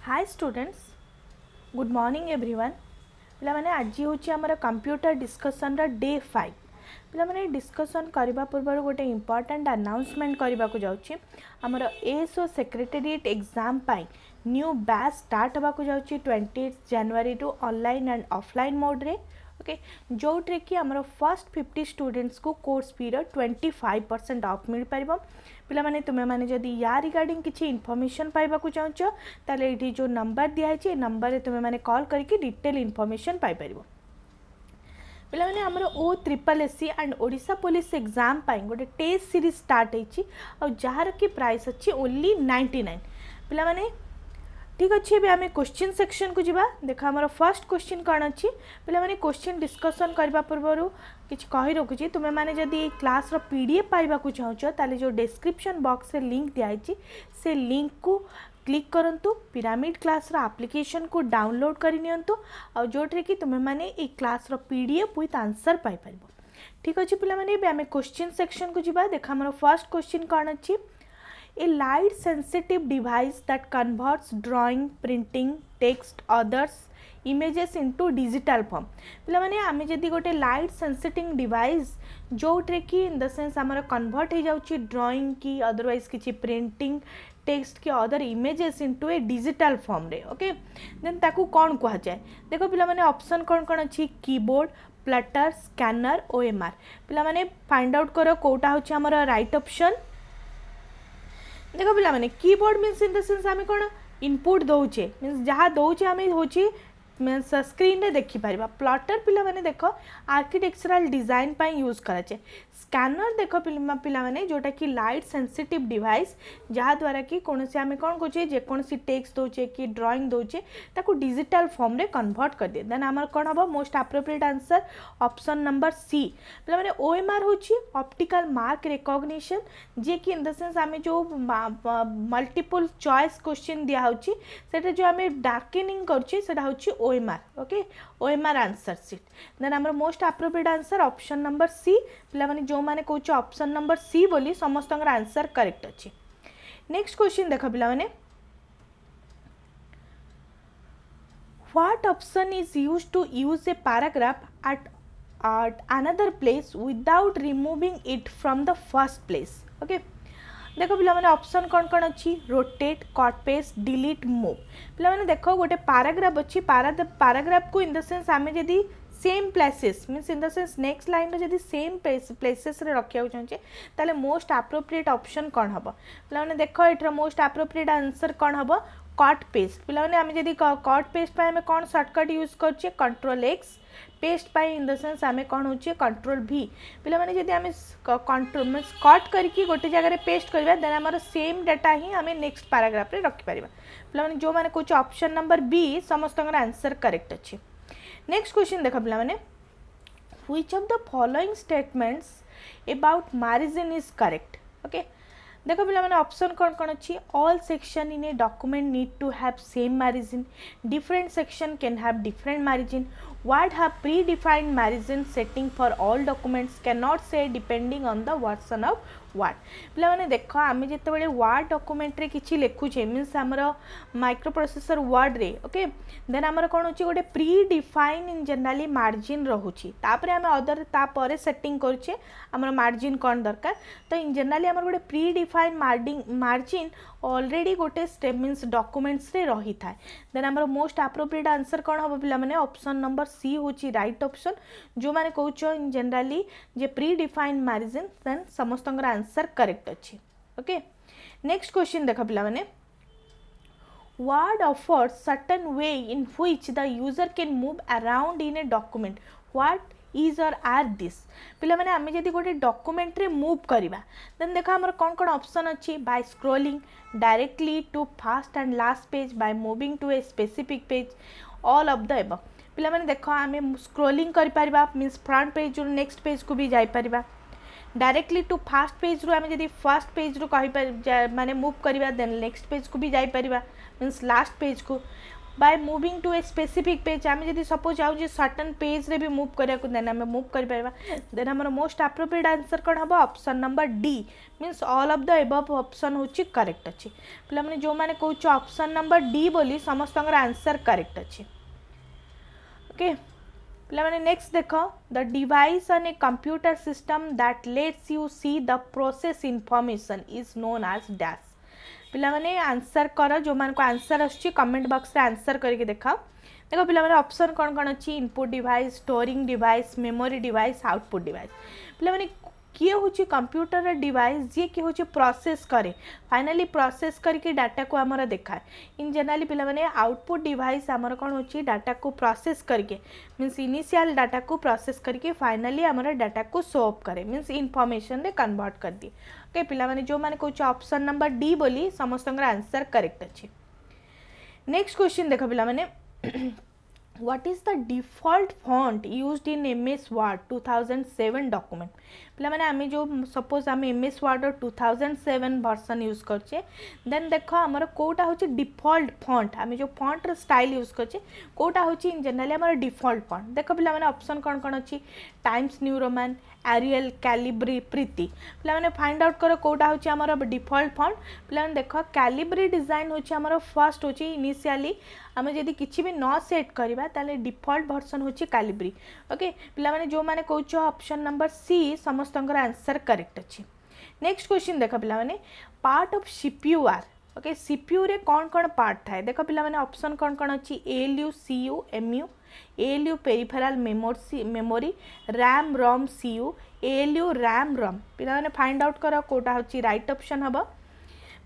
Hi students, good morning everyone. पिला माने आज हूँ आमर कंप्यूटर डिस्कसन डे 5। पिला माने डिस्कसन करने पूर्व गोटे इम्पोर्टेंट अनाउंसमेंट करने को जाऊँगी। आमर एएसओ सेक्रेटेरिएट एग्जाम पाई न्यू बैच स्टार्ट होगा जाऊँगी 28 जनवरी टू ऑनलाइन एंड ऑफलाइन मोड रे। ओके, जो कि आमर फर्स्ट 50 स्टूडेंट्स को कोर्स फी 25% ऑफ मिल पार। पिला माने तुमे माने जदि या रिगार्डिंग किसी इनफॉरमेशन पाइबा चाहूच ताले ये जो नंबर दिखाई नंबर रे तुमे माने कॉल करके डिटेल इनफॉरमेशन पाई परिबो। पिला माने हमर O triple SC and Odisha police exam पाई गोटे टेस्ट सीरीज स्टार्ट होईची और जहार की प्राइस अच्छी ओनली 99। पिला माने ठीक अच्छे भी आम क्वेश्चन सेक्शन को जीवा। देख आम फर्स्ट क्वेश्चन कौन अच्छी पे मैंने क्वेश्चन डिस्कसन करने पूर्व किसी कही रखुची तुम्हें मैंने जदि क्लास पीडीएफ पाइबा चाहूच ताले जो डिस्क्रिप्शन बॉक्स रे लिंक दिखाई से लिंक को क्लिक करंतु पिरामिड क्लास एप्लिकेशन को डाउनलोड करनियंतु और जोटे कि तुम्हें मैंने एक क्लास पीडीएफ विथ आंसर पाई परिबो। ठीक अच्छे पिला माने आम क्वेश्चन सेक्शन को जीवा। देख आम फर्स्ट क्वेश्चन कौन अच्छी a light sensitive device that converts drawing, printing, text, others images into digital form। पिला माने आमे जदि गोटे लाइट सेंसिटिव डिवाइस जोट्रे कि इन द सेंस आमर कन्वर्ट हो जाउची ड्राइंग की अदरवाइज किसी प्रिंटिंग टेक्स्ट की अदर इमेजेस इनटू ए डिजिटल फॉर्म रे। ओके, देन ताकू कौन कहा जाए देखो पिला माने ऑप्शन कौन कौन अच्छी कीबोर्ड, प्लटर, स्कैनर, ओएमआर। पिला माने फाइंड आउट करो कोटा होची हमर राइट ऑप्शन। देखो पिला माने keyboard means in the sense आमे कोन इनपुट दउचे मीन्स जहाँ दउचे आमे होची मीन्स स्क्रीन रे देखि पारिबा। प्लॉटर पिला माने देखो आर्किटेक्चरल डिजाइन पाई यूज कराचे। स्कैनर देखो पिला माने जोटा कि लाइट सेंसिटिव डिवाइस जहाँ द्वारा कि कौन से आमे कौन कोचे जे कौन सी टेक्स्ट दउचे कि ड्राइंग दउचे ताको डिजिटल फॉर्म रे कन्वर्ट कर दे। देन हमर कौन हबो most appropriate answer option number C. पिला माने ओएमआर होची ऑप्टिकल मार्क रिकॉग्निशन जे कि इन द सेंस आमे जो मल्टीपल चॉइस क्वेश्चन दिया होची सेटा जो आमे डार्केनिंग करची सेटा होची OMR. Okay, OMR answer sheet. Then हमर most appropriate answer option number C. पिला माने जो माने कहूछ ऑप्शन नंबर सी बोली समस्त आंसर करेक्ट अच्छी। नेक्स्ट क्वेश्चन देख पिला माने what option is used to use a paragraph at another place without removing it from the first place। Okay, देखो पिला माने ऑप्शन कौन कौन अच्छी rotate, cut paste, delete, move. पिला माने देखो गोटे पैराग्राफ अच्छी पैराग्राफ को इन द सेंस आमे जदी same places means in the sense next line row जदी सेम प्लेसेस रे रखिया चाहछे ताले मोस्ट एप्रोप्रिएट ऑप्शन कौन हबो। पिला माने देखो एटर मोस्ट एप्रोप्रिएट आंसर कौन हबो कट पेस्ट। पिला माने आमे जदी कट पेस्ट पाए आमे कौन शॉर्टकट यूज करछे control x, paste pi in the sense आमे कौन होचे कंट्रोल भी। पिला माने जदी आमे कंट्रोल मीन्स कट करके गोटे जगह रे पेस्ट करबा देन हमर सेम डाटा ही आमे नेक्स्ट पैराग्राफ रे रखि परिबा। पिला माने जो माने कुछ ऑप्शन नंबर बी समस्त आंसर करेक्ट अछि। नेक्स्ट क्वेश्चन देखा पिला माने which of the following statements about margin is correct. Okay, देखो पिला माने ऑप्शन कौन कौन अच्छी all section in a document need to have same margin, different section can have different margin, word have predefined margin setting for all documents, cannot say depending on the version of word। पिला माने देखो आमे जते बेले word document रे किछि लेखुछे means हमर माइक्रो प्रोसेसर वर्ड रे। ओके, देन हमर कोन होची गोटे pre define in generally margin रहुची तापरे आमे अदर तापरे सेटिंग करछे हमर मार्जिन कोन दरकार। तो इन जनरली हमर गोटे प्री डिफाइन मार्जिन ऑलरेडी गोटे स्टेप मींस डॉक्यूमेंट्स रे रही थाए। देन हमर मोस्ट एप्रोप्रिएट आंसर कोन हबो पिला माने ऑप्शन नंबर सी होची राइट ऑप्शन। जो माने कहूछ इन जनरली जे प्री डिफाइन मार्जिन देन समस्त आंसर करेक्ट अच्छी। ओके, नेक्स्ट क्वेश्चन देखा पिला माने word offers certain way in which the user can move around in a document, what is or are this। पिला माने आमे जदी गोटे डॉक्यूमेंट रे मूव करिबा देन देखा हमर कोन कोन ऑप्शन अच्छी by scrolling, directly to first and last page, by moving to a specific page, all of the above. पिला माने देखो आमे स्क्रोलिंग करि परिबा मींस फ्रंट पेज रु नेक्स्ट पेज को भी जाई परिबा, डायरेक्टली टू फास्ट पेज रु आमे जदी फर्स्ट पेज रु कहि माने मूव करिबा देन नेक्स्ट पेज को भी जाई परिबा मींस लास्ट पेज को, by moving to a specific page आम जब सपोज चाहूँ सर्टन पेज रे भी मूव करा देन आम मूव कर देन आम मोस्ट अप्रोप्रिएट आंसर कौन हम option number D means all of the above option हूँ करेक्ट अच्छी पे जो मैंने कौच ऑप्शन नंबर डी बोली समस्त आंसर करेक्ट अच्छी ओके पे नेक्स्ट देख the device on a computer system that lets you see the process information is known as dash पे आंसर कर जो मान को आंसर आसुच्ची कमेंट बॉक्स रे आंसर करके देखाओ देखो पे ऑप्शन कौन कौन अच्छी input device storing device memory device output device पे किए हूँ कंप्यूटर डिवाइस जी किए हूँ प्रोसेस करे फाइनाली प्रोसेस करके डाटा को आमर देखाए इन जनरली पे आउटपुट डिवाइस आमर कौन हो डाटा को प्रोसेस करके मीन्स इनिशियल डाटा को प्रोसेस करके फाइनाली आमर डाटा को शो अप करे मीन्स इनफॉर्मेशन रे कन्वर्ट कर दिए ओके पे जो मैंने कौच ऑप्शन नंबर डी बोली समस्त आंसर करेक्ट अच्छे नेक्स्ट क्वेश्चन देख पे What is the default font used in MS Word 2007 document? पे आम जो सपोज आम MS Word 2007 वर्सन यूज करचे देन देख आमर कोटा हूँ डिफॉल्ट फॉन्ट आम जो फॉन्टर स्टाइल यूज करचे कोटा हूँ इन जनरली आमर डिफॉल्ट फॉन्ट देख पे ऑप्शन कौन कौन अच्छी Times New Roman Arial Calibri प्रीति पे फाइंड आउट कर कोटा हूँ आमर डिफॉल्ट फॉन्ट पे देख कैलिब्री डिजाइन हूँ आमर फर्स्ट हूँ इनिशियली आम जदि किसी भी न सेट करवा ताले डिफॉल्ट वर्सन हूँ कैलिब्री ओके पे जो मैंने कौच ऑप्शन नंबर सी समस्त आंसर करेक्ट अच्छी नेक्स्ट क्वेश्चन देख पे part of CPU are okay CPU रे कौन कौन पार्ट थाए देख पे ऑप्शन कौन कौन अच्छी ALU CU MU ALU peripheral memory RAM ROM CU ALU RAM ROM पे फाइंड आउट कर कोटा हूँ राइट ऑप्शन हम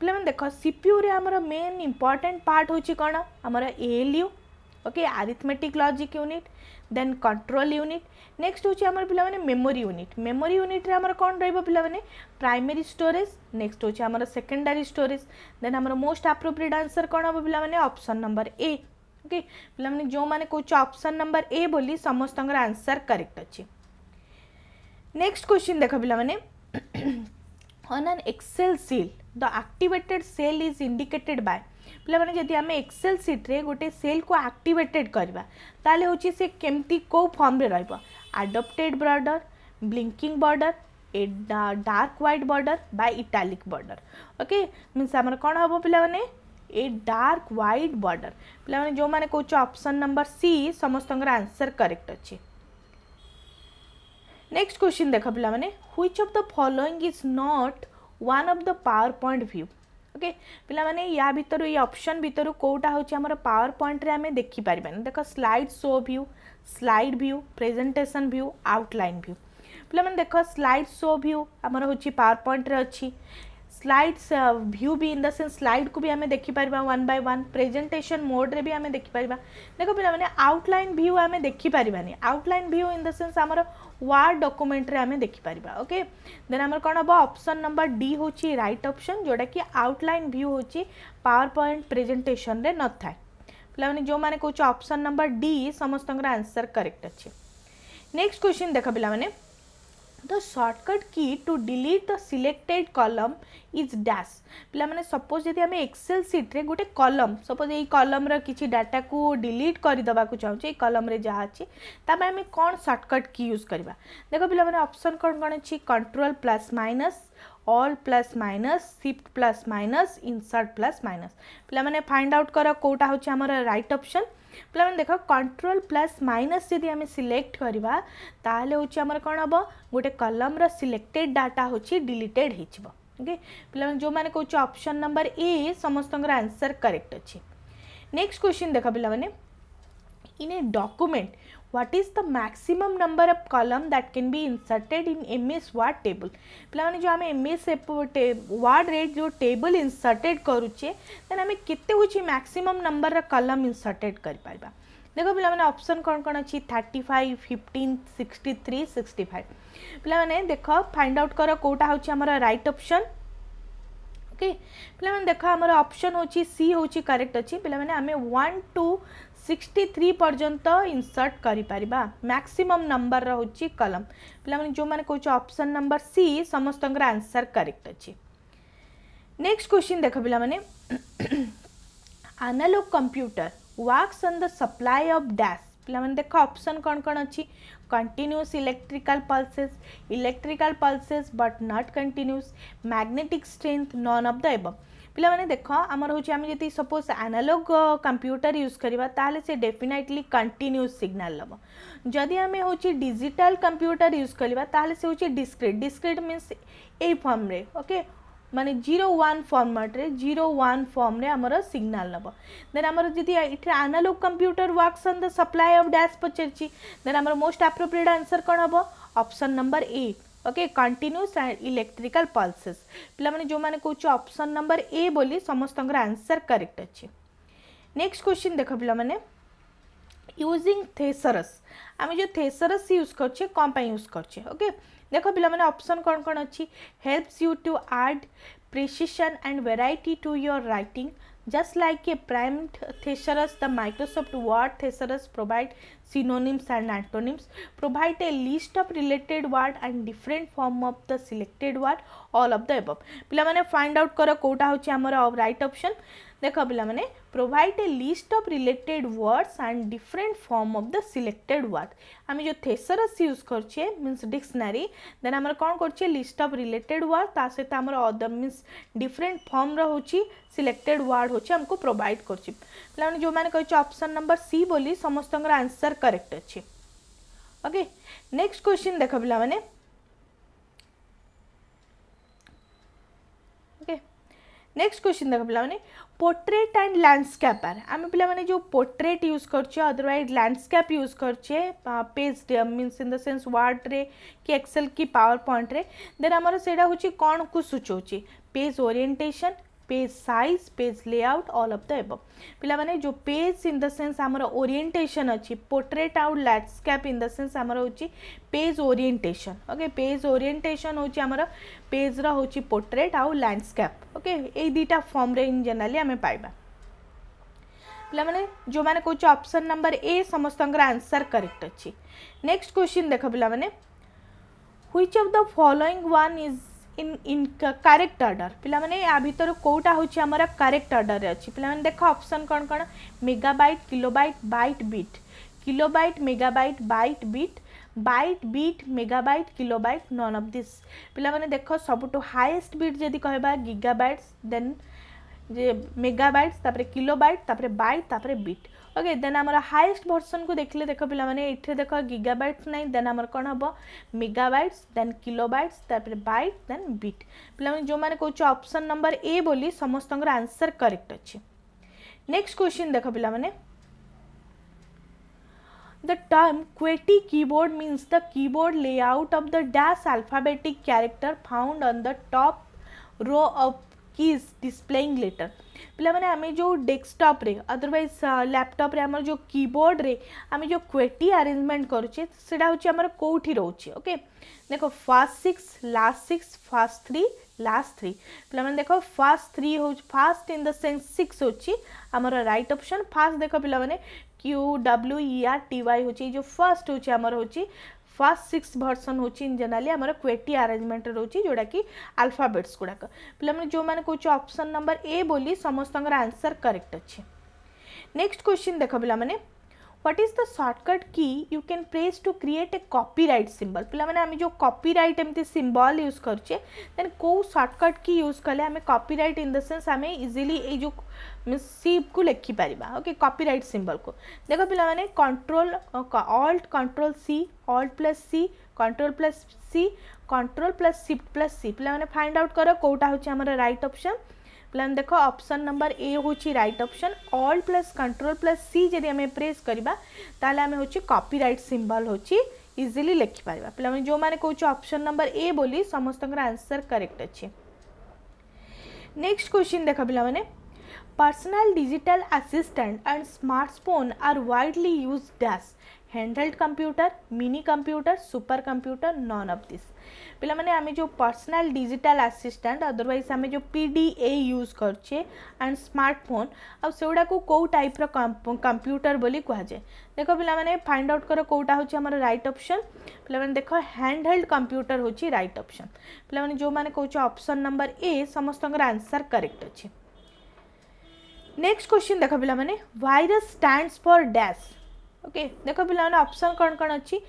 पे देख सीपीयू रे हमर मेन इंपोर्टेंट पार्ट होची कौन हमर ALU okay arithmetic logic unit then control unit next होची हमर पिला माने मेमोरी यूनिट रे हमर कौन रहइबो पिला माने प्राइमरी स्टोरेज नेक्स्ट होची हमर सेकेंडरी स्टोरेज देन हमर मोस्ट अप्रोप्रिएट आंसर कौन हम पिला माने ऑप्शन नंबर ए ओके पिला माने जो माने कोच ऑप्शन नंबर ए बोली समस्त आंसर करेक्ट अछि नेक्स्ट क्वेश्चन देखो पिला माने on an excel sheet the activated cell is indicated by पे जदि आम एक्सेल सीट रे गोटे सेल को एक्टिवेटेड करवा ताले होची से केमती को फॉर्म रे रहइबो adopted border blinking border a dark white border by italic border okay means हमर कोन हबो पिला माने ए डार्क व्हाइट बॉर्डर पिला माने जो माने कोच ऑप्शन नंबर सी समस्त आंसर करेक्ट अछि नेक्स्ट क्वेश्चन देख पिला माने which of the following is not one of the power point view okay पिला माने या भीतर ये ऑप्शन भीतर कोटा होची हमर पावर पॉइंट रे हमें देखि पारिबानी देख slide show view slide view presentation view outline view पिला माने देख स्लाइड शो व्यू हमर होची पावर पॉइंट रे अछि स्लाइड्स व्यू भी इन द सेंस स्लाइड को भी हमें देखि Paribas one by one presentation mode रे भी हमें देखि पारिबा देखो पिला माने आउटलाइन व्यू हमें देखि पारिबानी outline view in the sense हमर वार्ड डॉक्यूमेंट रे हमें देखि पारिबा ओके देन हमर कोन हबो ऑप्शन नंबर डी होची राइट ऑप्शन जोडा कि आउटलाइन व्यू होची पावर पॉइंट प्रेजेंटेशन रे न थाए पिला माने जो माने कोच ऑप्शन नंबर डी समस्त आंसर करेक्ट अछि नेक्स्ट क्वेश्चन देखा पिला माने the shortcut key to delete the selected column is dash पिला माने सपोज यदि हमें एक्सेल सीट रे गोटे कॉलम सपोज ये कॉलम रा किछि डाटा को डिलीट करि दबा को चाहू छै कॉलम रे जहा अछि तबे हमें कोन शॉर्टकट की यूज करबा देखो पिला माने ऑप्शन कोन कोन अछि control plus minus all plus minus shift plus minus insert plus minus पिला माने फाइंड आउट कर कोटा होछि हमर राइट ऑप्शन पे देख कंट्रोल प्लस माइनस जदि आम सिलेक्ट करवा ताले होची हमर कोन हबो गोटे कॉलम रा सिलेक्टेड डाटा होची डिलीटेड हिचबो ओके पे जो माने कोच ऑप्शन नंबर ए समस्त आंसर करेक्ट अछि नेक्स्ट क्वेश्चन देख पिला माने in a document what is the maximum number of column that can be inserted in MS Word table पिला माने जो आम MS Word रे जो टेबल इंसर्टेड करूचे देन आम केते होची मैक्सिमम नंबर रा कॉलम इंसर्टेड कर पाइबा देखो पिला माने ऑप्शन कोन कोन अछि 35 15 63 65 पिला माने देखो फाइंड आउट करो कोटा होची हमर राइट ऑप्शन ओके पिला माने देखो हमर ऑप्शन होची सी होची करेक्ट अछि पिला माने आमे 1 to 63 पर्यंत इंसर्ट करि परिबा मैक्सिमम नंबर रहउची कॉलम पिला माने जो माने कोच ऑप्शन नंबर सी समस्त आंसर करेक्ट अछि नेक्स्ट क्वेश्चन देखो पिला माने analog computer works on the supply of dash पिलाମାନେ ଦେଖ ऑप्शन कौन कौन अच्छी continuous electrical pulses but not continuous magnetic strength none of the above पिलाମାନେ देख आमर हूँ आम जी सपोज एनालॉग कंप्यूटर यूज करवा ताले से डेफिनेटली कंटिन्यूअस सिग्नल लब जदि आम हूँ डिजिटल कंप्यूटर यूज करवा ताले से हूँ डिस्क्रिट मीन्स ए फॉर्म रे ओके माने 0-1 फॉर्मेट रे 0-1 फॉर्म रे हमर सिग्नल नब देन हमर जदि इथे analog computer works on the supply of dash पचरची देन हमर मोस्ट एप्रोप्रिएट आंसर कोन हबो option number A okay continuous and electrical pulses पिला माने जो माने कहूछ ऑप्शन नंबर ए बोली समस्तंगर आंसर करेक्ट अछि नेक्स्ट क्वेश्चन देखो पिला माने यूजिंग थेसरस आम जो थेसरस यूज करछे कौन पाई यूज करछे ओके देखो पिला माने ऑप्शन कौन कौन अच्छी helps you to add precision and variety to your writing just like a primed thesaurus the Microsoft Word thesaurus provide synonyms and antonyms provide a list of related word and different form of the selected word all of the above पिला माने find out करो कोटा होची हमर right option देखो पिला माने provide a list of related words and different form of the selected word आम जो थेसरस यूज करछे मीन्स डिक्शनरी देन हमर कोन करछे लिस्ट ऑफ रिलेटेड वर्ड ता सहित हमर अदर मीन्स डिफरेंट फॉर्म रो होची सिलेक्टेड वर्ड होची हमको प्रोवाइड करछी पिला माने जो माने कहछ ऑप्शन नंबर सी बोली समस्तंगर आंसर करेक्ट अछि ओके नेक्स्ट क्वेश्चन देखो पिला माने ओके नेक्स्ट क्वेश्चन देखो पिला माने पोर्ट्रेट एंड लैंडस्केप आम पिला माने जो पोर्ट्रेट यूज करछे अदरवाइज लैंडस्केप यूज करछे page means in the sense word रे कि एक्सेल की पावर पॉइंट रे देन हमर सेडा होची कोन को सूचौची page orientation page size page layout all of the above पिला माने जो पेज इन द सेंस हमर ओरिएंटेशन अछि portrait or landscape in the sense हमर होची page orientation okay page orientation होची हमर पेज रा होची portrait or landscape okay a दीटा फॉर्म रे इन जनरली हमें पाइबा पिला माने जो माने कहछ ऑप्शन नंबर ए समस्तंगर आंसर करेक्ट अछि नेक्स्ट क्वेश्चन देखो पिला माने which of the following one is in correct order पिला माने आ भीतर कोटा होची हमरा करेक्ट ऑर्डर रे अछि पिला माने देखो ऑप्शन कोन कोन megabyte kilobyte byte bit kilobyte megabyte byte bit megabyte kilobyte none of this पिला माने देखो सबटो हाईएस्ट बीट जदी कहबा गीगाबाइट्स देन जे मेगाबाइट्स तापरे किलोबाइट तापरे बाइट तापरे बीट ओके देन हमर हाईएस्ट वर्जन को देखले देखो पिला माने इथे देखो गीगाबाइट्स नहीं देन हमर कोन हबो मेगाबाइट्स देन किलोबाइट्स तापरे बाइट देन बीट पिला माने जो माने कहछ ऑप्शन नंबर ए बोली समस्तंगर आंसर करेक्ट अछि नेक्स्ट क्वेश्चन देखो पिला माने The term QWERTY keyboard means the keyboard layout of the dash alphabetic character found on the top row of keys displaying later पिला माने आमे जो डेस्कटॉप रे अदरवाइज लैपटॉप रे हमर जो कीबोर्ड रे आमे जो QWERTY अरेंजमेंट करूचे सेडा होची हमर कोठी रहउची ओके देखो फर्स्ट 6 लास्ट 6 फर्स्ट 3 लास्ट 3 पिला माने देखो फर्स्ट 3 हो फर्स्ट इन द सेंस 6 होची हमर राइट ऑप्शन फर्स्ट देखो पिला माने QWERTY होची जो फर्स्ट होची हमर होची फर्स्ट 6 वर्जन होची इन जनरली हमर QWERTY अरेंजमेंट रोची जोडा की अल्फाबेट्स गुडा पिला माने जो माने कहछ ऑप्शन नंबर ए बोली समस्तंगर आंसर करेक्ट अछि नेक्स्ट क्वेश्चन देखो पिला माने what is the shortcut key you can press to create a copyright symbol पिला माने हम जो कॉपीराइट एमती सिंबल यूज करछे देन को शॉर्टकट की यूज करले हमें कॉपीराइट इन द सेंस हमें इजीली ए जो सी को लिखि पारिबा ओके कॉपीराइट सिंबल को देखो पिला माने control alt control C alt plus C control plus C control plus shift plus C पिला माने फाइंड आउट करो कोटा होची हमर राइट ऑप्शन पिला देखो ऑप्शन नंबर ए होची right option alt plus control plus C जदि हमें प्रेस करबा ताले हमें होची कॉपीराइट सिंबल होची इजीली लिखि पारिबा पिला माने जो माने कहछ ऑप्शन नंबर ए बोली समस्तंगर आंसर करेक्ट अछि नेक्स्ट क्वेश्चन देखो पिला माने personal digital assistant and smartphone are widely used dash handheld computer mini computer super computer none of this पिला माने आमे जो पर्सनल डिजिटल असिस्टेंट अदरवाइज आमे जो PDA यूज करछे एंड स्मार्टफोन आ सेउडा को टाइप रो कंप्यूटर बोली कहा जाय देखो पिला माने फाइंड आउट करो कोटा होची हमर राइट ऑप्शन पिला माने देखो हैंडहेल्ड कंप्यूटर होची राइट ऑप्शन पिला माने जो माने कहछ ऑप्शन नंबर ए समस्तंगर आंसर करेक्ट अछि नेक्स्ट क्वेश्चन देख पिला माने virus stands for dash. Okay देख पिला माने ऑप्शन कौन कौन अच्छी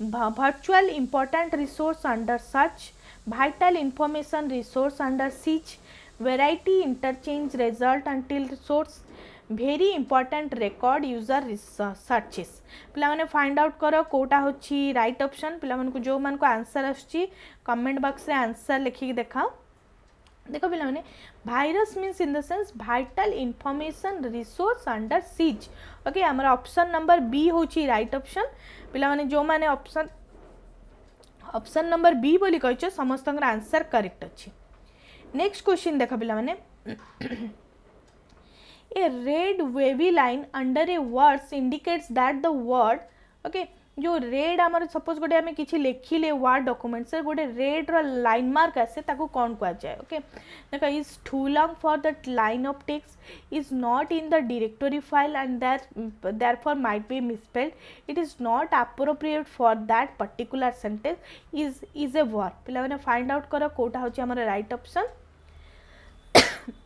virtual important resource under search, vital information resource under siege, variety interchange result until source, very important record user searches। पिला माने फाइंड आउट करो कोटा होची राइट ऑप्शन। पिला मन को जो मन को आंसर आछी कमेंट बॉक्स रे आंसर लिखि देखाओ। देखो पिला माने virus means in the sense vital information resource under सिज। ओके हमर ऑप्शन नंबर बी होची राइट ऑप्शन। पिला माने जो माने ऑप्शन नंबर बी बोली कहिछ समस्त आंसर करेक्ट अच्छी। नेक्स्ट क्वेश्चन देख पिला माने a red wavy line under a words indicates that the word okay जो रेड आमर सपोज गोटे आम कि लिखिले वर्ड डॉक्यूमेंट से गोटे रेड रो लाइन मार्क आसे ताको कौन कह जाए। ओके देखो is too long for the line of text, is not in the directory file and therefore might be misspelled, it is not appropriate for that particular sentence, is a verb। पिला माने find out करो कोटा होची हमर right option.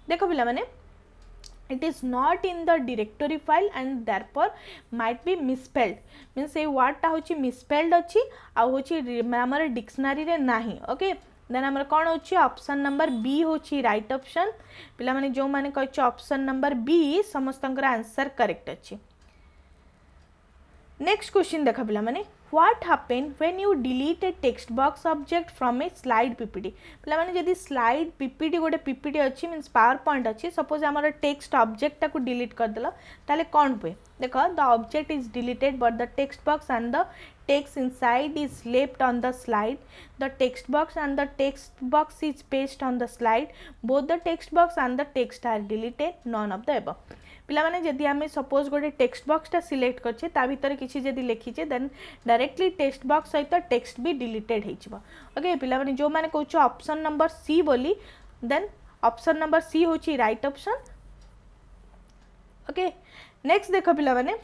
देखो पिला माने it is not in the directory file and therefore might be misspelled, means A word टा होची misspelled अच्छी आ होची हमर डिक्शनरी रे नाही। ओके देन हमर कोन होची ऑप्शन नंबर बी होची राइट ऑप्शन। पिला माने जो माने कहछ ऑप्शन नंबर बी समस्तंकर आंसर करेक्ट अच्छी। नेक्स्ट क्वेश्चन देखा पिला माने what happen when you delete a text box object from a slide ppt। पिला माने जदी स्लाइड ppt गोटे ppt अच्छी मीन्स पावर पॉइंट अच्छी सपोज हमर टेक्स्ट ऑब्जेक्ट टाको डिलीट कर देला ताले कोन हुए। देखो the object is deleted but the text box and the text inside is left on the slide, the text box and the text box is pasted on the slide, both the text box and the text are deleted, none of the above। पिला माने जदि आमे suppose गोटे text box टा select करछे ता भीतर किछि जदि लिखिछे देन डायरेक्टली टेक्स्ट बॉक्स सहित टेक्स्ट भी डिलीटेड हेइछबो। ओके पिला माने जो माने कहउछ ऑप्शन नंबर सी बोली देन ऑप्शन नंबर सी होची राइट ऑप्शन। ओके नेक्स्ट देखो पिला माने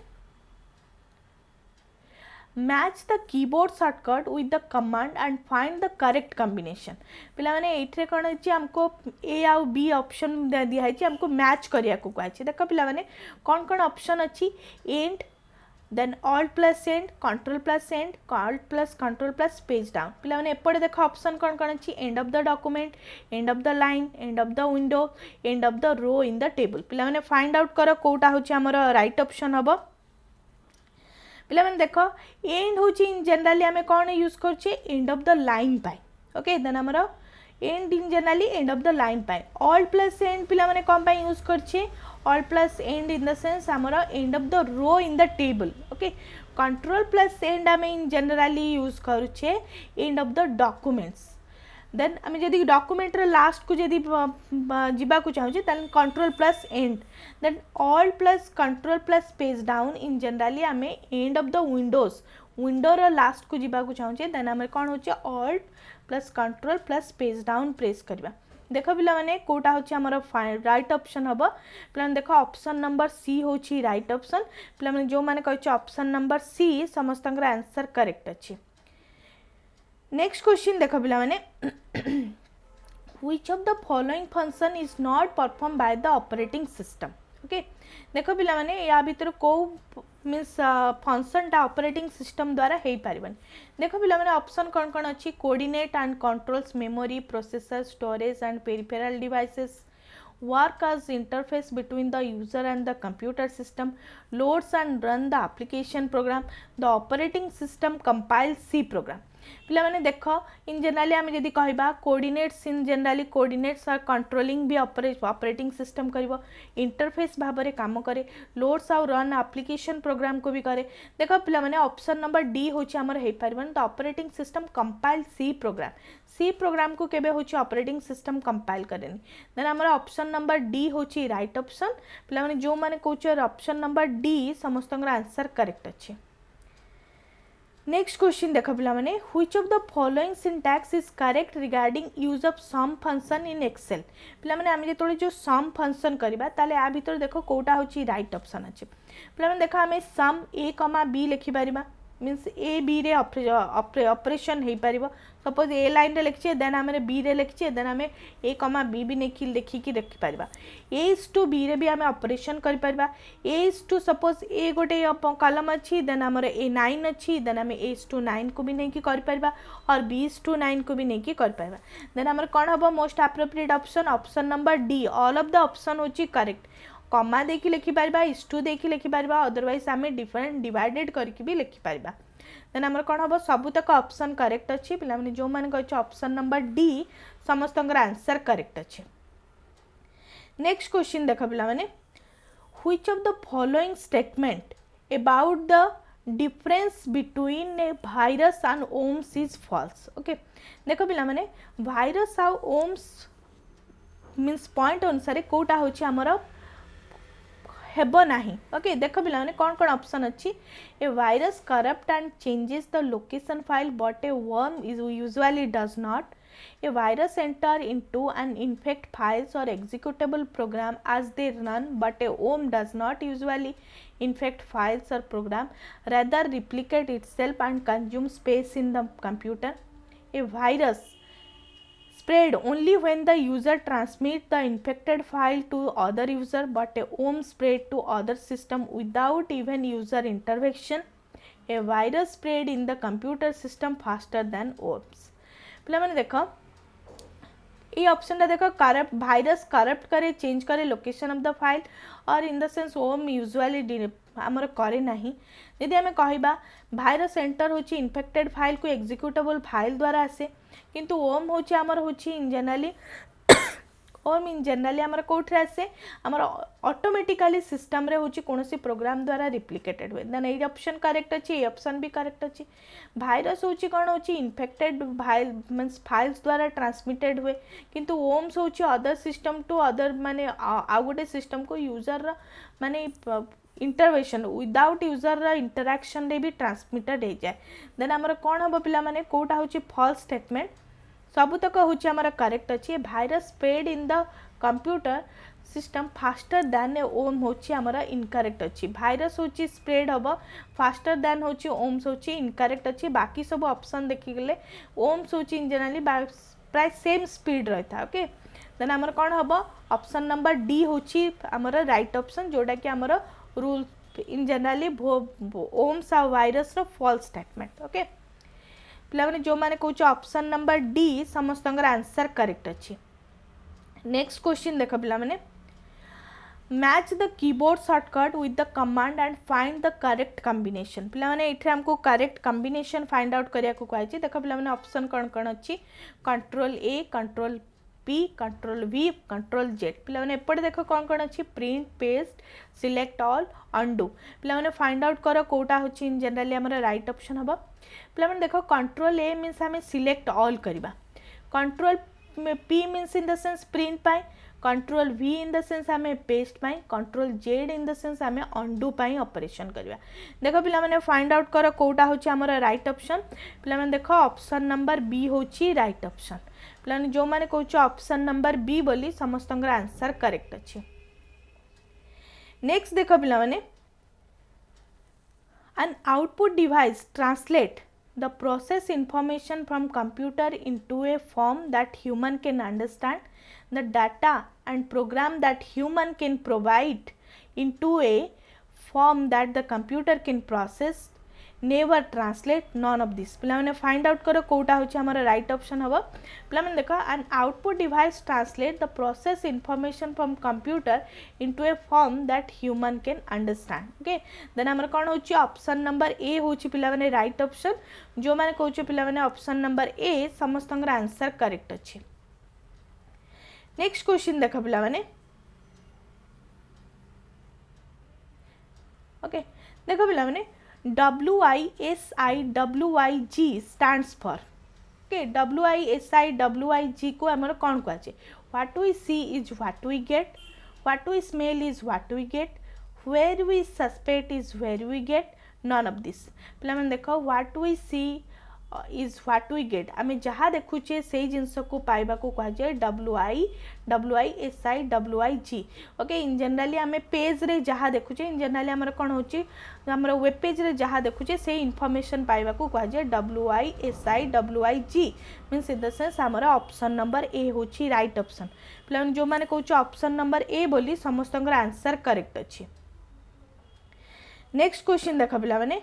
match the keyboard shortcut with the command and find the correct combination. पिला माने एथरे कोन अछि हमको ए आ बी ऑप्शन दिया है हमको मैच करिया को कहछि। देखो पिला माने कोन कोन ऑप्शन अछि and then alt plus end control plus end alt plus control plus page down. पिला माने एपड़े देखो ऑप्शन कोन कोन अछि end of the document, end of the line, end of the window, end of the row in the table. पिला माने find out करो कोटा होछि हमर राइट ऑप्शन हबो। पिला माने देखो एंड होची इन जनरली आमे कोन यूज करछे एंड ऑफ द लाइन पाई। ओके देन हमरो end in generally end of the line पाई। ऑल प्लस एंड पिला माने कोन पाई यूज करछे all plus end in the sense हमरो end of the row in the table. Okay control plus end आमे इन जनरली यूज करछे end of the documents. Then आमे जदि डॉक्यूमेंट रे लास्ट को जदि जिबा को चाहू then control plus end then all plus control plus page down in generally आमे end of the windows window रो लास्ट को जिबा को चाहू देन आमे कोन होचे alt plus control plus page down press करबा। देखो पिला माने कोटा होची हमर राइट ऑप्शन हबो। पिला माने देखो ऑप्शन नंबर सी होची राइट ऑप्शन। पिला माने जो माने कहछ ऑप्शन नंबर सी समस्तंकर आंसर करेक्ट अछि। नेक्स्ट क्वेश्चन देखो पिला माने which of the following function is not performed by the operating system। Okay देखो पिला माने या भीतर को मींस फंक्शन टा ऑपरेटिंग सिस्टम द्वारा हेई पारिबन। देखो पिला माने ऑप्शन कोन कोन अछि coordinate and controls memory processor storage and peripheral devices, work as interface between the user and the computer system, loads and run the application program, the operating system compiles C program। पिला माने देखो इन generally आम जदि कहबा coordinates in generally coordinates are controlling भी operating system करिवो, interface भाबरे काम करे, लोड्स आउ रन एप्लिकेशन प्रोग्राम को भी करे। देखो पिला माने ऑप्शन नंबर डी होची हमर हे पारिबन the operating system compile C program. C program को केबे होची ऑपरेटिंग सिस्टम कंपाइल करेनी। देन हमर ऑप्शन नंबर डी होची राइट ऑप्शन। पिला माने जो माने कहछ ऑप्शन नंबर डी समस्तंगर आंसर करेक्ट अछि। नेक्स्ट क्वेश्चन देखो पिला माने which of the following syntax is correct regarding use of sum function in Excel. पिला माने आमे जेतोले जो सम फंक्शन करबा ताले आ भीतर देखो कोटा होची राइट ऑप्शन अछि। पिला माने देखो आमे सम a, b लिखि परिबा। मीन्स ए बी रे ऑपरेशन हो पार सपोज ए लाइन रे लिखिए देन आम बी रे लिखिए देन आम ए कमा बी भी लिखिकी रखिपर एज टू बी रे भी आम ऑपरेशन कर एज टू सपोज ए गोटे कलम अच्छी देन आमर ए 9 अच्छी देन आम एज टू 9 को भी नहीं कर और बीस टू 9 को भी नहीं कर देन आमर कौन हम most appropriate option number D all of the option होची करेक्ट कमा देकी लिखिपर इस टू देकी लिखिपर अदरवाइज आम डिफरेंट डिवाइडेड करके भी लिखिपर देन आमर कौन हम सबुतक ऑप्शन करेक्ट अच्छी पे जो मैंने कहे ऑप्शन नंबर डी समस्त आंसर करेक्ट अच्छे। नेक्स्ट क्वेश्चन देख पे which of the following statement about the difference between a virus and worms is false. Okay देख पे भाइरस आ ओम्स मीन्स पॉइंट अनुसार कोटा होची हमर हेबो नाही। ओके देख पे कौन कौन ऑप्शन अच्छी a virus corrupt and changes the location file but a worm is usually does not a virus enter into and infect files or executable program as they run but a worm does not usually infect files or program rather replicate itself and consume space in the computer a virus spread only when the user transmit the infected file to other user but a worm spread to other system without even user intervention a virus spread in the computer system faster than worms। पे मैंने देख ये option देख corrupt virus corrupt करे change करे location of the file और in the sense worm usually आमर करे नहीं यदि आम कहबा भाइरस एंटर होची इन्फेक्टेड फाइल को एक्जिक्यूटेबल फाइल द्वारा आसे किंतु ओम होची आमर होची in generally Om in generally आमर कोठे आसे आमर ऑटोमेटिकली सिस्टम रे होची कोनोसी प्रोग्राम द्वारा रिप्लिकेटेड हुए देन ए ऑप्शन करेक्ट अच्छी ए ऑप्शन भी करेक्ट अच्छी भाइरस होची कौन होची इन्फेक्टेड फाइल मीन्स फाइल्स द्वारा ट्रांसमिटेड हुए किंतु ओम्स होची अदर सिस्टम टू अदर माने आ गोटे सिस्टम को यूजर माने इंटरवेशन विदाउट यूजर इंटरैक्शन रे भी ट्रांसमिटेड हो जाए देन आमर कौन हम पिला माने कोटा होची फॉल्स स्टेटमेंट सबुतक होची आमर करेक्ट अच्छी virus spread in the computer system faster than a worm होची आमर इनकरेक्ट अच्छी भाइरस होची स्प्रेड हम फास्टर दैन होची ओम्स होची इनकरेक्ट अच्छी बाकी सब ऑप्शन देखिगले ओम्स होची इन जनरली प्राय सेम स्पीड रही था। ओके देन आमर कौन हम ऑप्शन नंबर डी होची आमर राइट ऑप्शन जोटा कि आमर रूल इन जनरली ओम्स आ वायरस रो फॉल्स स्टेटमेंट। ओके पे जो मैंने कहे ऑप्शन नंबर डी समस्त आंसर करेक्ट अच्छी। नेक्स्ट क्वेश्चन देख पे match the keyboard shortcut with the command and find the correct combination पे ये आमको करेक्ट कॉम्बिनेशन फाइंड आउट करने को कही देख पे ऑप्शन कौन कौन अच्छी control A control P control V control Z पे एपटे देख कौन कौन अच्छी print paste select all undo पे फाइंड आउट कर कोटा होची इन जनरली आमर राइट ऑप्शन हम पे देख कंट्रोल ए मीन्स आम सिलेक्ट ऑल करवा control P means in the sense print पाई control V in the sense आम पेस्ट पाई control Z in the sense आम अंडू पाई ऑपरेशन करवा देख पे फाइंड आउट कर कोटा होची आमर राइट ऑप्शन पे देख ऑप्शन नंबर बी होची राइट ऑप्शन पे जो मैंने कहे ऑप्शन नंबर बी बोली समस्त आंसर करेक्ट अच्छे। नेक्स्ट देख पे an output device translate the process information from computer into a form that human can understand the data and program that human can provide into a form that the computer can process never translate none of this पे find out कर कोटा होची हमर right option हम पे देख an output device translate the process information from computer into a form that human can understand। Okay then हमर कौन होची ऑप्शन नंबर ए होची पे राइट ऑप्शन जो मैंने कहूँ पे ऑप्शन नंबर ए समस्त आंसर करेक्ट अच्छे। नेक्स्ट क्वेश्चन देख पे ओके देख पे WISIWIG stands for okay WISIWIG को आमर कौन कहुचे what we see is what we get what we smell is what we get where we suspect is where we get none of this पे देख what we see is what we get आम जहाँ देखुचे से जिनस को पाइबा को कह जाए WISI ओके इन जनरली आम पेज रे जहाँ देखुचे इन जनरली आमर कौन हो वेब पेज रे जहाँ देखुचे से इनफॉरमेशन पाइबा को कह जाए WISI means in the sense आमर ऑप्शन नंबर ए होची राइट ऑप्शन पे जो मैंने कहूँ ऑप्शन नंबर ए बोली समस्त आंसर करेक्ट अच्छे। नेक्स्ट क्वेश्चन देख पिला माने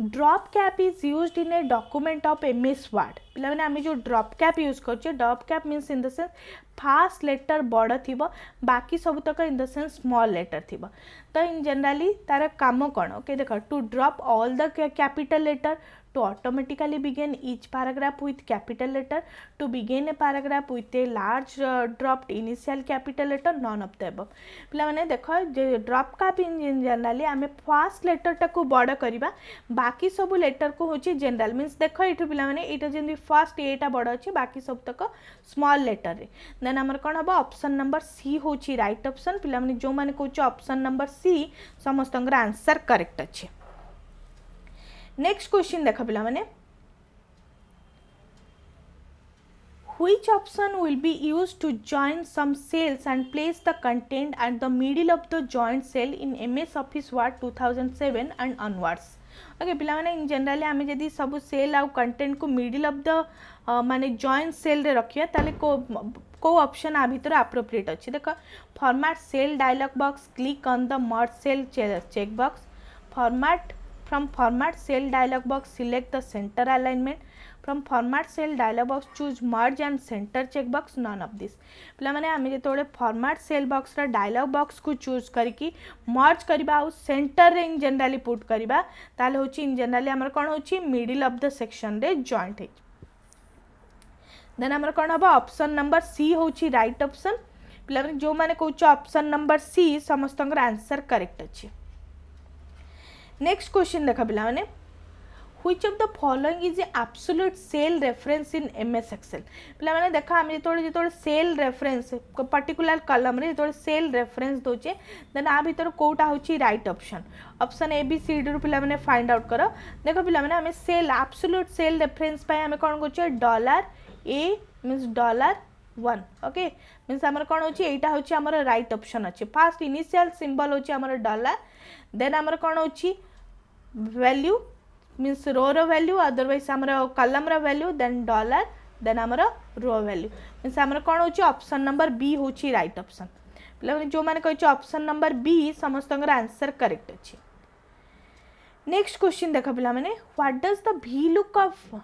drop cap is used in a document of MS Word पे आम जो ड्रॉप कैप यूज कर drop cap means in the sense first letter बड़ थी बाकी सबुतक in the sense small letter थी तो इन जनरली तार काम कौन ओके देख to drop all the capital letter to automatically begin each paragraph with capital letter, to begin a paragraph with a large dropped initial capital letter, none of the above। पिला माने देखो drop cap इन generally आम fast letter टाको बड़ करवा बाकी सब letter को होची जनरल मीन्स देखो ये पिला माने एटा जंदी फर्स्ट एटा बड़ अच्छे बाकी सब तक स्मॉल लेटर रे देन आमर कौन हम ऑप्शन नंबर सी होची राइट ऑप्शन पिला माने जो माने कहूँ ऑप्शन नंबर सी समस्त आंसर करेक्ट अच्छे। नेक्स्ट क्वेश्चन देख पिला माने which option will be used to join some cells and place the content at the middle of the joint cell in MS Office Word 2007 and onwards। Okay पिला माने इन generally आम जदि सब cell आउ content को मिडिल ऑफ द माने joint cell रे रखिया ताले को ऑप्शन आ भीतर एप्रोप्रिएट अच्छे देख format cell dialog box click on the merge cell check box from format cell dialog box select the center alignment from format cell dialog box choose merge and center check box none of this पिला माने आमे जेतोळे format cell box रा dialog box को choose करके merge करबा आ center रे in generally put करबा ताले होची इन जनरली हमर कोन होची मिडिल ऑफ द सेक्शन रे जॉइंट है देन हमर कोन हबा ऑप्शन नंबर सी होची राइट ऑप्शन पिला माने जो माने कहूछ ऑप्शन नंबर सी समस्त आंसर करेक्ट अछि। नेक्स्ट क्वेश्चन देखा पिला माने which of the following is absolute cell reference in MS Excel पिला माने देखा हम जेतोळे सेल रेफरेंस पर्टिकुलर कॉलम रे जेतोळे सेल रेफरेंस दोचे देन आ भीतर कोटा होची right option option A B C D रो पिला माने फाइंड आउट करो देखो पिला माने हमें सेल एब्सोल्यूट सेल रेफरेंस पाए हमें कोन गोचे $A मींस $1 ओके मींस हमर कोन होची एटा होची हमर राइट ऑप्शन अछि फर्स्ट इनिशियल सिंबल होची हमर डॉलर देन हमर कोन होची value means row row value otherwise आमर column row value then dollar then आमर रो वैल्यू मीन्स आमर कौन होची ऑप्शन नंबर बी होची राइट ऑप्शन पिला जो माने कहै ऑप्शन नंबर बी समस्त आंसर करेक्ट अछि। नेक्स्ट क्वेश्चन देखा पिला माने what does the VLOOKUP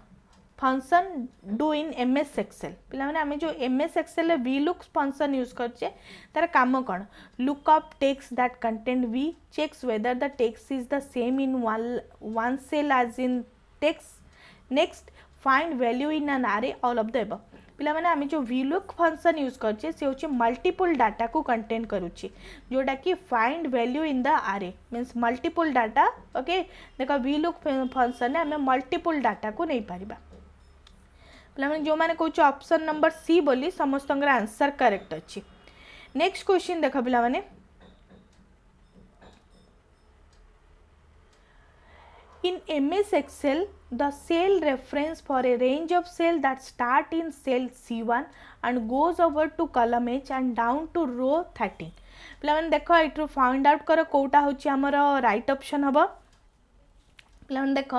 function do in MS Excel पिला माने आमे जो MS Excel रे VLOOK फंक्शन यूज करछे तार काम कोन lookup text that content V checks whether the text is the same in one cell as in text next find value in an array all of the above पिला माने आमे जो VLOOK function use करछे से होचे multiple data को contain करूची जोटा कि find value in the array means multiple data okay देखो VLOOK फंक्शन ने आमे मल्टीपल डाटा को नहीं पारिबा पिला जो माने कहूँ ऑप्शन नंबर सी बोली समस्त आंसर करेक्ट अच्छी। नेक्स्ट क्वेश्चन देख पिला माने in MS Excel the cell reference for a range of cell that start in cell C1 and goes over to column H and down to row 13 पिला माने देखो एटू find out करो कोटा होची हमर राइट ऑप्शन हबो पिला देख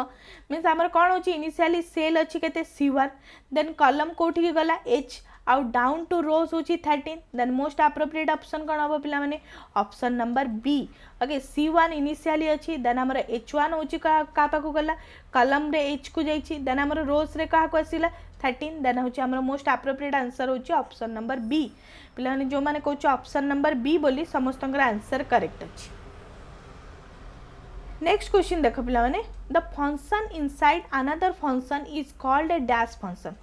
मीन्स आमर कौन हो इनिशियली सेल अच्छी के C1 देन कॉलम कोठी की गला H आउ डाउन टू रोज हो 13 देन मोस्ट एप्रोप्रिएट ऑप्शन कौन हम पिला माने option number B okay C1 initially अच्छी देन आमर H1 होची का पाखु गला कॉलम रे H को जाइछि देन आमर रोज रे का को आसीला 13 देन होची आमर मोस्ट एप्रोप्रिएट आंसर होची ऑप्शन नंबर बी पिला माने जो माने कहूँ ऑप्शन नंबर बी बोली समस्त आंसर करेक्ट अच्छी। नेक्स्ट क्वेश्चन देख पिला माने the function inside another function is called a dash function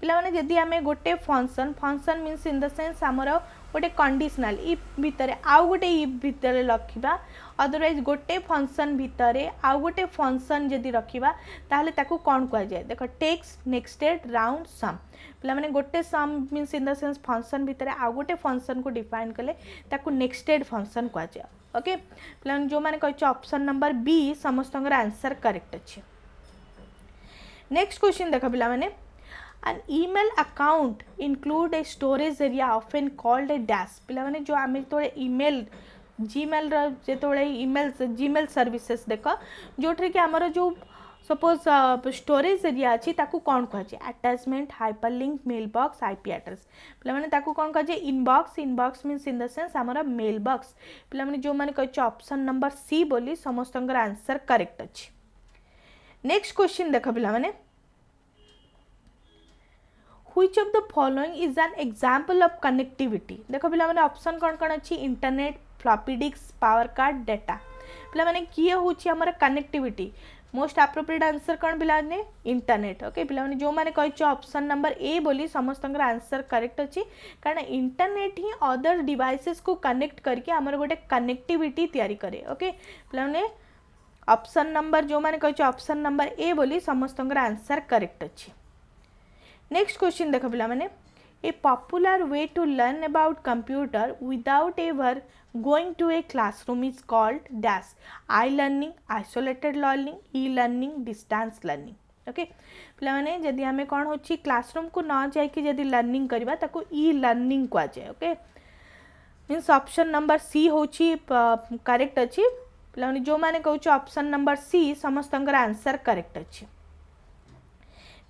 पिला माने जदि आमे गोटे function means in the sense आमर गोटे कंडीशनल इफ भितर आउ गोटे इफ भितर रखिबा अदरवाइज गोटे फंक्शन भितर आउ गोटे फंक्शन जदि रखिबा ताहले ताकू कोन कहै जाय देखो टेक्स्ट नेक्स्टेड राउंड सम पिला माने गोटे sum means in the sense function भितर आउ गोटे फंक्शन को डिफाइन कले ताकू नेक्स्टेड फंक्शन कहै जाय ओके पिला जो माने कहै ऑप्शन नंबर बी समस्त आंसर करेक्ट अछि। नेक्स्ट क्वेश्चन देख पिला माने an email account include a storage area often called a dash पिला माने जो आमे तोळे ईमेल जीमेल रो जे तोळे ईमेल जीमेल सर्विसेस देख जोठरे कि हमर जो सपोज स्टोरेज एरिया अच्छी ताकू कौन कहुचे attachment hyperlink mail box IP address पे मैंने ताकू कौन कहुचे inbox inbox means in the sense आमर मेल बॉक्स पे मैंने जो मैंने कहे ऑप्शन नंबर सी बोली समस्त आंसर करेक्ट अच्छी नेक्स्ट क्वेश्चन देख पिला माने which of the following is an example of connectivity देखो पिला माने ऑप्शन कौन कौन अच्छी internet floppy disk power card data पिला माने किए होची हमर कनेक्टिविटी मोस्ट एप्रोप्रिएट आंसर कौन पिला ने इंटरनेट ओके पिला माने जो माने कहि ऑप्शन नंबर ए बोली समस्त आंसर करेक्ट अच्छी कारण इंटरनेट ही अदर डिवाइसेस को कनेक्ट करके हमर गोटे कनेक्टिविटी तैयारी करे ओके पिला माने ऑप्शन नंबर जो माने कहि ऑप्शन नंबर ए बोली समस्त आंसर करेक्ट अच्छी नेक्स्ट क्वेश्चन देख पिला माने a popular way to learn about computer without ever going to a classroom is called dash I learning isolated learning e learning distance learning okay पिला माने जदि हमें कौन होची क्लासरूम को न जाइए जदि लर्निंग करबा ताको ई लर्निंग कह जाए okay means option number C होची करेक्ट अच्छी पिला माने जो माने कहूँ ऑप्शन नंबर सी समस्त आंसर करेक्ट अच्छी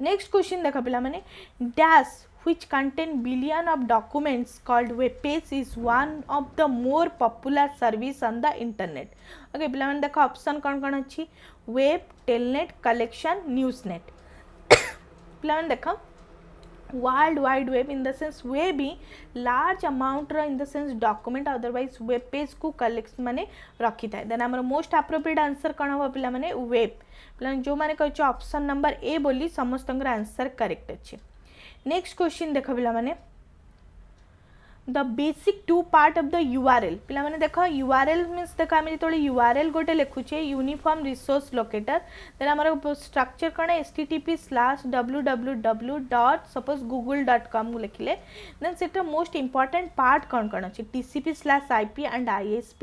नेक्स्ट क्वेश्चन देख पिला माने dash which contain billion of documents called web page is one of the more popular service on the internet okay पिला माने देखो ऑप्शन कौन कौन अच्छी वेब टेलनेट कलेक्शन न्यूज़नेट पिला माने देखो world wide web in the sense web he large amount in the sense document otherwise web page को कलेक्ट माने रखी थाए देन हमर मोस्ट एप्रोप्रिएट आंसर कौन हम पिला माने वेब पिला जो माने कहि ऑप्शन नंबर ए बोली समस्त आंसर करेक्ट अच्छे नेक्स्ट क्वेश्चन देख पिला माने the basic two part of the URL पिला माने देखो यूआरएल मीन्स देखो आम जो यूआरएल गोटे लिखुचे यूनिफॉर्म रिसोर्स लोकेटर देन आमर स्ट्रक्चर कौन http/www. सपोज google.com लिखिले देन सेटा मोस्ट इंपोर्टेंट पार्ट कौन कौन अच्छी TCP/IP and ISP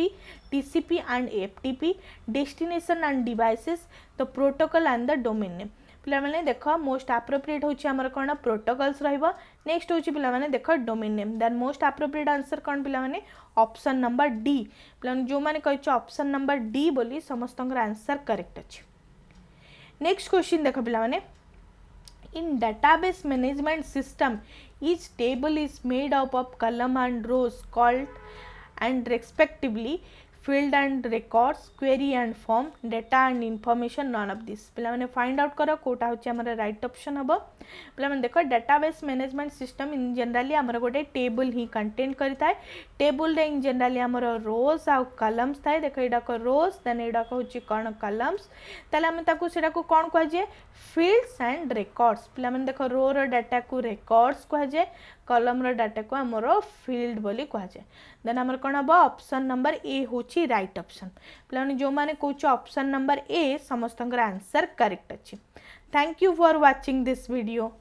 TCP and FTP destination end devices the protocol and the domain name पिला माने देखो मोस्ट एप्रोप्रिएट होची हमर कोन प्रोटोकॉल्स रहइबो नेक्स्ट होची पिला माने देखो domain name then most appropriate answer कोन पिला माने ऑप्शन नंबर डी पिला जो माने कहछ ऑप्शन नंबर डी बोली समस्त आंसर करेक्ट अछि नेक्स्ट क्वेश्चन देखो पिला माने इन database management system each table is made up of column and rows called and respectively field and records query and form data and information none of this पिला माने find out करो कोटा होची हमर right option हबो पिला माने देखो database management system in generally हमर गोटे टेबल ही कंटेंट करता है टेबल रे इन जनरली हमर रोज आ कॉलम्स थाए देखो एडा को रोज देन एडा को होची कोन कॉलम्स तले हम ताको सेडा को कोन कह जे फील्ड्स एंड रिकॉर्ड्स पिला माने देखो रो रो डाटा को रिकॉर्ड्स कह जे कॉलम रो डाटा को हमर फील्ड बोली कह जे देन हमर कोन हबो ऑप्शन नंबर ए होची राइट ऑप्शन पिला माने जो माने कहूछ ऑप्शन नंबर ए समस्त आंसर करेक्ट अछि thank you for watching this video.